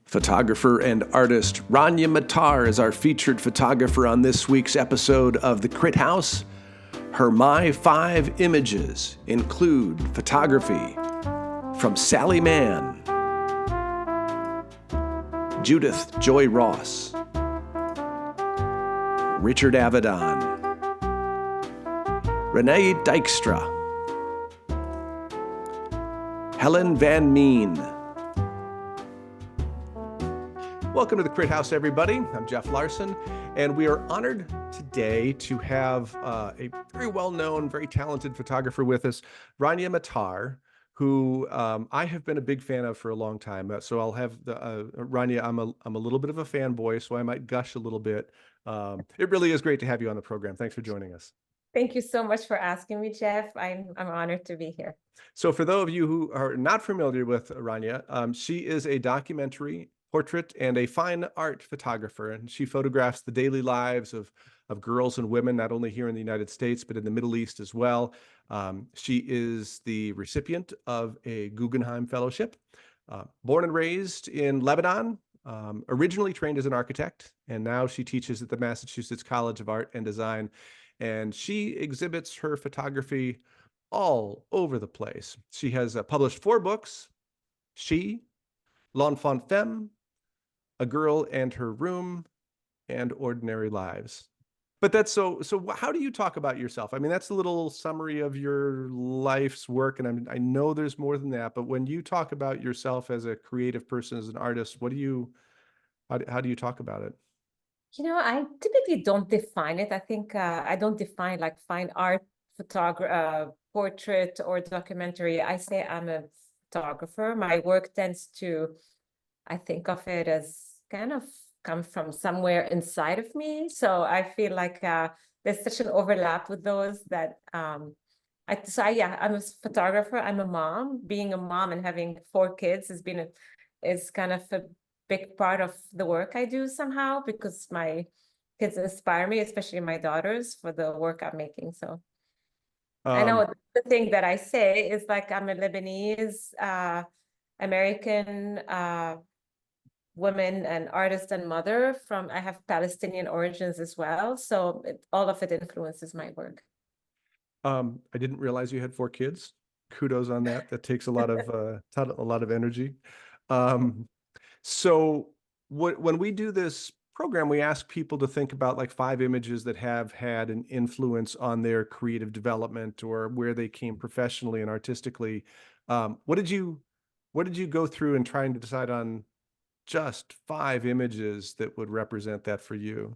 Photographer and artist Rania Matar is our featured photographer on this week's episode of The Crit House. Her MyFIVE images include photography from Sally Mann, Judith Joy Ross, Richard Avedon, Renee Dykstra, Helen Van Meen. Welcome to the Crit House, everybody. I'm Jeff Larson, and we are honored today to have a very well-known, very talented photographer with us, Rania Matar, who I have been a big fan of for a long time. So I'll have Rania. I'm a little bit of a fanboy, so I might gush a little bit. It really is great to have you on the program. Thanks for joining us. Thank you so much for asking me, Jeff. I'm honored to be here. So for those of you who are not familiar with Rania, she is a documentary, portrait, and a fine art photographer, and she photographs the daily lives of girls and women, not only here in the United States, but in the Middle East as well. She is the recipient of a Guggenheim Fellowship, born and raised in Lebanon, originally trained as an architect, and now she teaches at the Massachusetts College of Art and Design, and she exhibits her photography all over the place. She has published 4 books: She, L'Enfant Femme, A Girl and Her Room, and Ordinary Lives. But that's so how do you talk about yourself? I mean, that's a little summary of your life's work, and I know there's more than that, but when you talk about yourself as a creative person, as an artist, how do you talk about it? You know, I typically don't define it. I think I don't define like fine art, portrait, or documentary. I say I'm a photographer. My work tends to, I think of it as kind of come from somewhere inside of me. So I feel like there's such an overlap with those that I'm a photographer. I'm a mom. Being a mom and having 4 kids is kind of a big part of the work I do somehow, because my kids inspire me, especially my daughters, for the work I'm making. So I know the thing that I say is like I'm a Lebanese-American woman and artist and mother I have Palestinian origins as well. So all of it influences my work. I didn't realize you had 4 kids. Kudos on that. That takes a lot of energy. So when we do this program, we ask people to think about like 5 images that have had an influence on their creative development or where they came professionally and artistically. What did you go through in trying to decide on just 5 images that would represent that for you?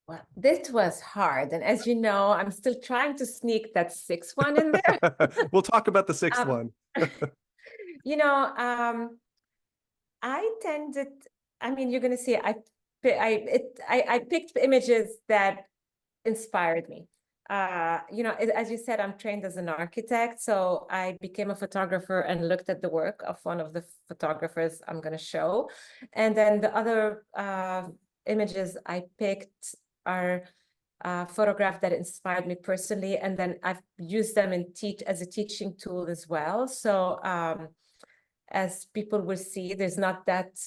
Well, this was hard. And as you know, I'm still trying to sneak that 6th one in there. We'll talk about the 6th one. You know, you're going to see, I picked images that inspired me. You know, as you said, I'm trained as an architect, so I became a photographer and looked at the work of one of the photographers I'm going to show. And then the other images I picked are photographs that inspired me personally, and then I've used them as a teaching tool as well. So as people will see, there's not that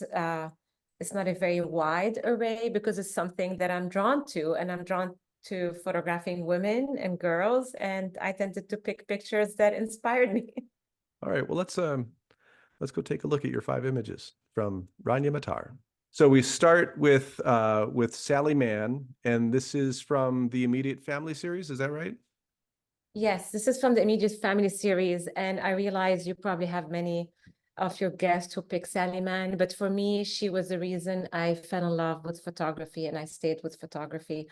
it's not a very wide array, because it's something that I'm drawn to, and I'm drawn to photographing women and girls, and I tended to pick pictures that inspired me. All right, well, let's go take a look at your 5 images from Rania Matar. So we start with Sally Mann, and this is from the Immediate Family series. Is that right? Yes, this is from the Immediate Family series, and I realize you probably have many of your guests who pick Sally Mann, but for me, she was the reason I fell in love with photography, and I stayed with photography.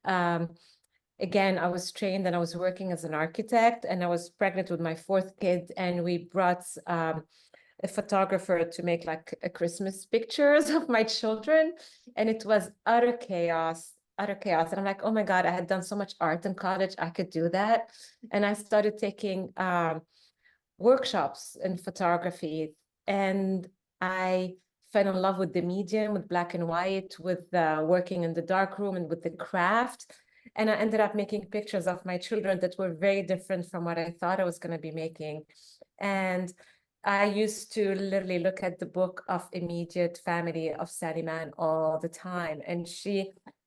Again, I was trained and I was working as an architect, and I was pregnant with my 4th kid, and we brought a photographer to make like a Christmas pictures of my children, and it was utter chaos. And I'm like, oh my God, I had done so much art in college, I could do that. And I started taking workshops in photography, and I fell in love with the medium, with black and white, with working in the dark room, and with the craft. And I ended up making pictures of my children that were very different from what I thought I was going to be making. And I used to literally look at the book of immediate family of Sally Mann all the time. And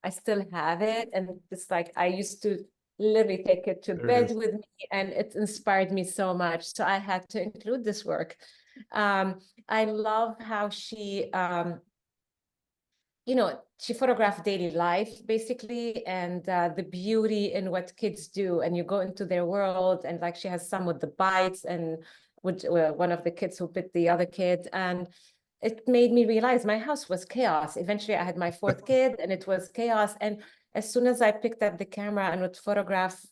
I still have it. And it's like, I used to literally take it to There it bed is. with me, and it inspired me so much. So I had to include this work. I love how she, she photographed daily life basically, and the beauty in what kids do. And you go into their world, and like she has some with the bites, and with one of the kids who bit the other kid. And it made me realize my house was chaos. Eventually, I had my fourth kid, and it was chaos. And as soon as I picked up the camera and would photograph,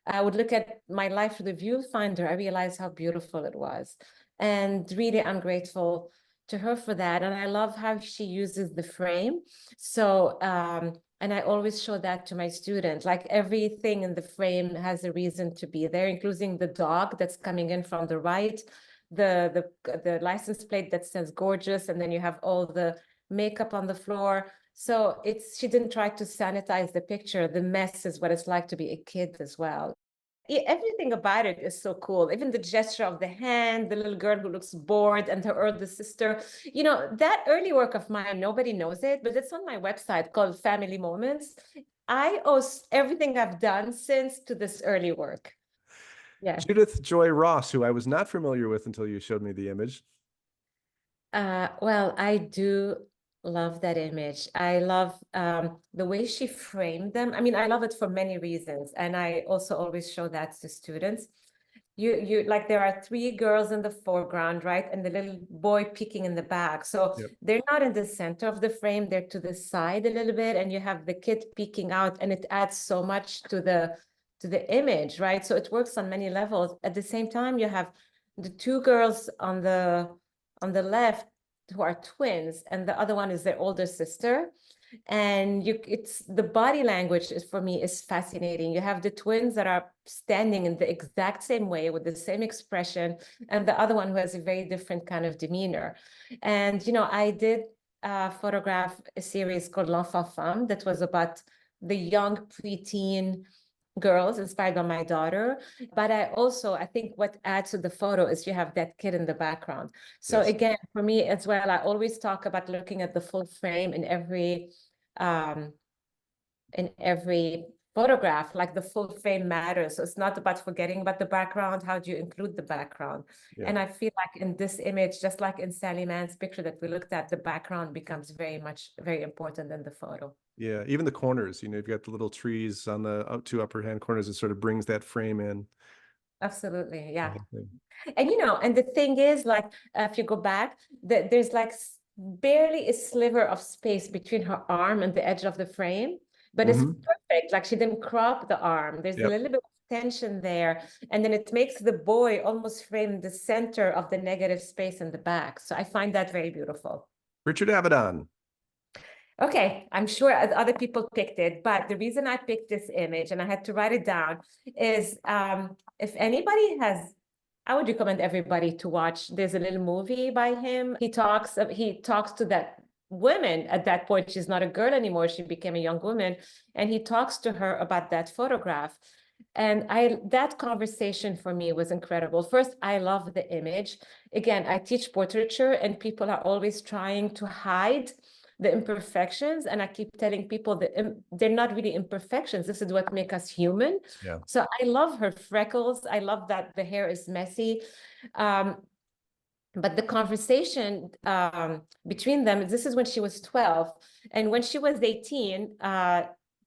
I would look at my life through the viewfinder, I realized how beautiful it was. And really, I'm grateful to her for that. And I love how she uses the frame. So, and I always show that to my students, like everything in the frame has a reason to be there, including the dog that's coming in from the right, the license plate that says gorgeous, and then you have all the makeup on the floor. So she didn't try to sanitize the picture. The mess is what it's like to be a kid as well. Everything about it is so cool. Even the gesture of the hand, the little girl who looks bored, and her older sister. That early work of mine, nobody knows it, but it's on my website called Family Moments. I owe everything I've done since to this early work. Yeah. Judith Joy Ross, who I was not familiar with until you showed me the image. Well, I do love that image. I love the way she framed them. I mean, I love it for many reasons. And I also always show that to students. You like, there are three girls in the foreground, right? And the little boy peeking in the back. So Yep. they're not in the center of the frame, they're to the side a little bit, and you have the kid peeking out, and it adds so much to the image, right? So it works on many levels. At the same time, you have the two girls on the left who are twins, and the other one is their older sister. And it's the body language for me is fascinating. You have the twins that are standing in the exact same way with the same expression, and the other one who has a very different kind of demeanor. And I did photograph a series called L'Enfant Femme that was about the young preteen girls inspired by my daughter. But I think what adds to the photo is you have that kid in the background. So Yes. again, for me as well, I always talk about looking at the full frame in every photograph. Like, the full frame matters. So it's not about forgetting about the background. How do you include the background? Yeah. And I feel like in this image, just like in Sally Mann's picture that we looked at, the background becomes very important in the photo. Yeah, even the corners, you've got the little trees on the two upper hand corners. It sort of brings that frame in. Absolutely, yeah. thing. And and the thing is, like, if you go back, there's like barely a sliver of space between her arm and the edge of the frame, but it's perfect. Like, she didn't crop the arm. There's a little bit of tension there, and then it makes the boy almost frame the center of the negative space in the back. So I find that very beautiful. Richard Avedon. Okay, I'm sure other people picked it, but the reason I picked this image, and I had to write it down, is if anybody has, I would recommend everybody to watch. There's a little movie by him. He talks to that woman at that point. She's not a girl anymore. She became a young woman, and he talks to her about that photograph. And that conversation for me was incredible. First, I love the image. Again, I teach portraiture, and people are always trying to hide the imperfections, and I keep telling people that they're not really imperfections. This is what makes us human. Yeah. So I love her freckles. I love that the hair is messy. But the conversation between them, this is when she was 12, and when she was 18,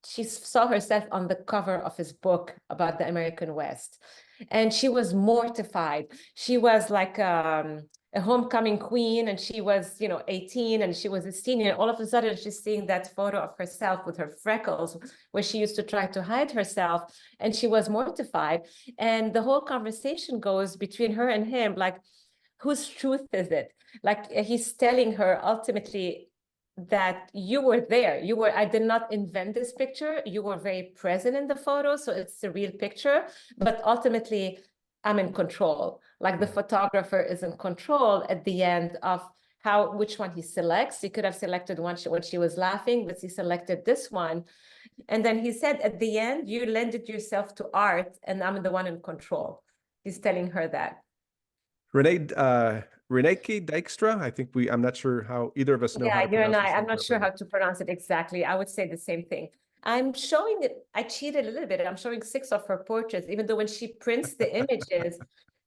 she saw herself on the cover of his book about the American West, and she was mortified. She was like a homecoming queen, and she was 18, and she was a senior, and all of a sudden she's seeing that photo of herself with her freckles, where she used to try to hide herself, and she was mortified. And the whole conversation goes between her and him, like, whose truth is it? Like, he's telling her ultimately that you were there. I did not invent this picture. You were very present in the photo, so it's a real picture, but ultimately I'm in control. Like, the photographer is in control at the end of which one he selects. He could have selected one when she was laughing, but he selected this one. And then he said, at the end, you lended yourself to art, and I'm the one in control. He's telling her that. Reneke Dijkstra. I think I'm not sure how either of us know how Yeah, to you and pronounce I, this I'm name not sure properly. how to pronounce it exactly. I would say the same thing. I'm showing it, I cheated a little bit. I'm showing 6 of her portraits, even though when she prints the images,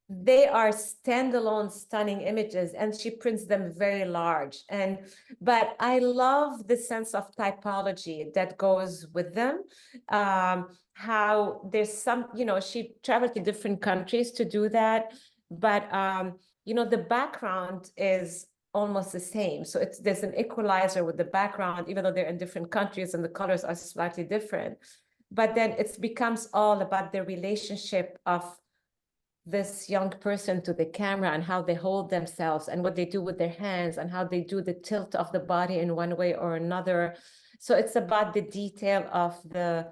they are standalone, stunning images, and she prints them very large. But I love the sense of typology that goes with them. How there's some, she traveled to different countries to do that, but the background is almost the same. So there's an equalizer with the background, even though they're in different countries and the colors are slightly different. But then it becomes all about the relationship of this young person to the camera and how they hold themselves and what they do with their hands and how they do the tilt of the body in one way or another. So it's about the detail of the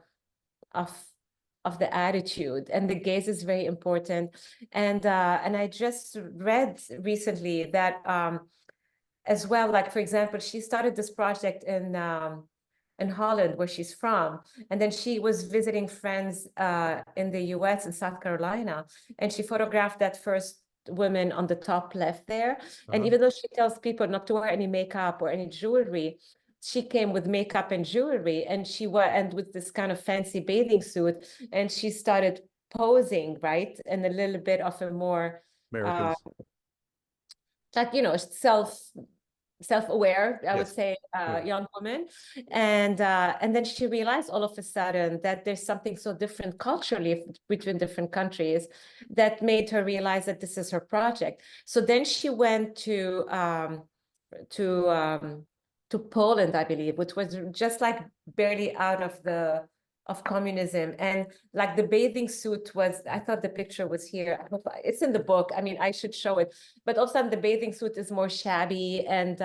attitude, and the gaze is very important. And I just read recently that as well, like for example, she started this project in Holland, where she's from. And then she was visiting friends in the US and South Carolina. And she photographed that first woman on the top left there. And even though she tells people not to wear any makeup or any jewelry, she came with makeup and jewelry, and and with this kind of fancy bathing suit. And she started posing, right? And a little bit of a more Americans. like, self-aware, I would Yes. say, Yeah. young woman. And then she realized all of a sudden that there's something so different culturally between different countries that made her realize that this is her project. So then she went to Poland, I believe, which was just like barely out of communism. And like the bathing suit was, I thought the picture was here. It's in the book. I mean, I should show it. But also the bathing suit is more shabby, and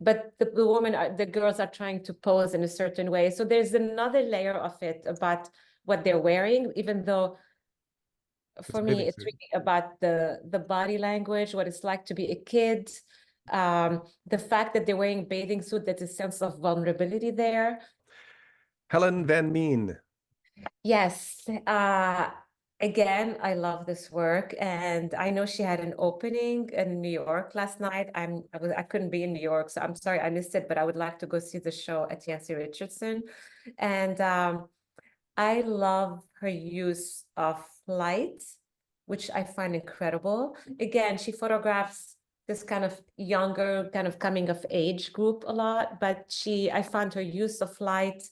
but the girls are trying to pose in a certain way. So there's another layer of it about what they're wearing, even though It's for a me, bathing it's suit. really about the body language, what it's like to be a kid, the fact that they're wearing bathing suit, there's a sense of vulnerability there. Helen Van Meen. Yes. Again, I love this work, and I know she had an opening in New York last night. I couldn't be in New York, so I'm sorry I missed it, but I would like to go see the show at Yancey Richardson. And I love her use of light, which I find incredible. Again, she photographs this kind of younger, kind of coming of age group a lot, but I find her use of light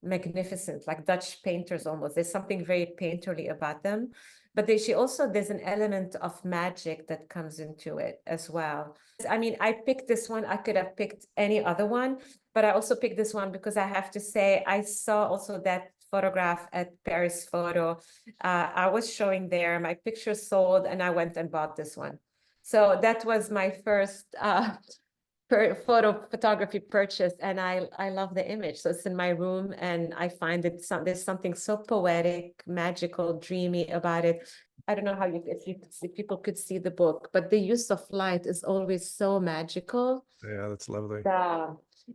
magnificent, like Dutch painters almost. There's something very painterly about them. But there's an element of magic that comes into it as well. I mean, I picked this one. I could have picked any other one, but I also picked this one because I have to say, I saw also that photograph at Paris Photo. I was showing there, my picture sold, and I went and bought this one. So that was my first photography purchase, and I love the image. So it's in my room, and I find there's something so poetic, magical, dreamy about it. I don't know how if people could see the book, but the use of light is always so magical. Yeah, that's lovely.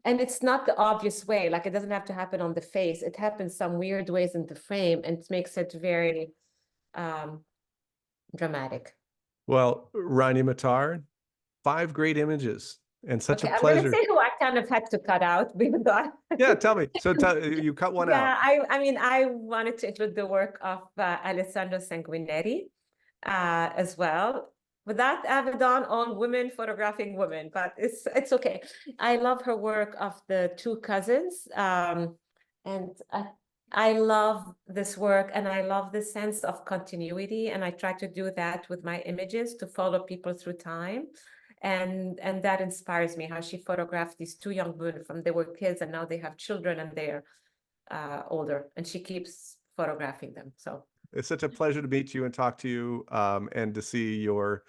And it's not the obvious way, like it doesn't have to happen on the face. It happens some weird ways in the frame, and it makes it very dramatic. Well, Rania Matar, 5 great images and such a Okay, I'm gonna pleasure. say who I kind of had to cut out, even though Yeah, tell me. So you cut one out. yeah, I mean, I wanted to include the work of Alessandro Sanguineri as well. Without Avedon on women photographing women, but it's okay. I love her work of the 2 cousins, and I love this work, and I love the sense of continuity, and I try to do that with my images to follow people through time. And that inspires me, how she photographed these 2 young women from they were kids and now they have children and they're older, and she keeps photographing them. So It's such a pleasure to meet you and talk to you, and to see your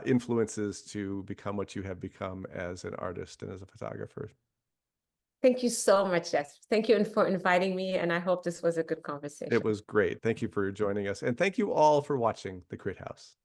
influences to become what you have become as an artist and as a photographer. thank you so much, Jess. Thank you for inviting me, and I hope this was a good It conversation. was great. Thank you for joining us. And thank you all for watching The Crit House.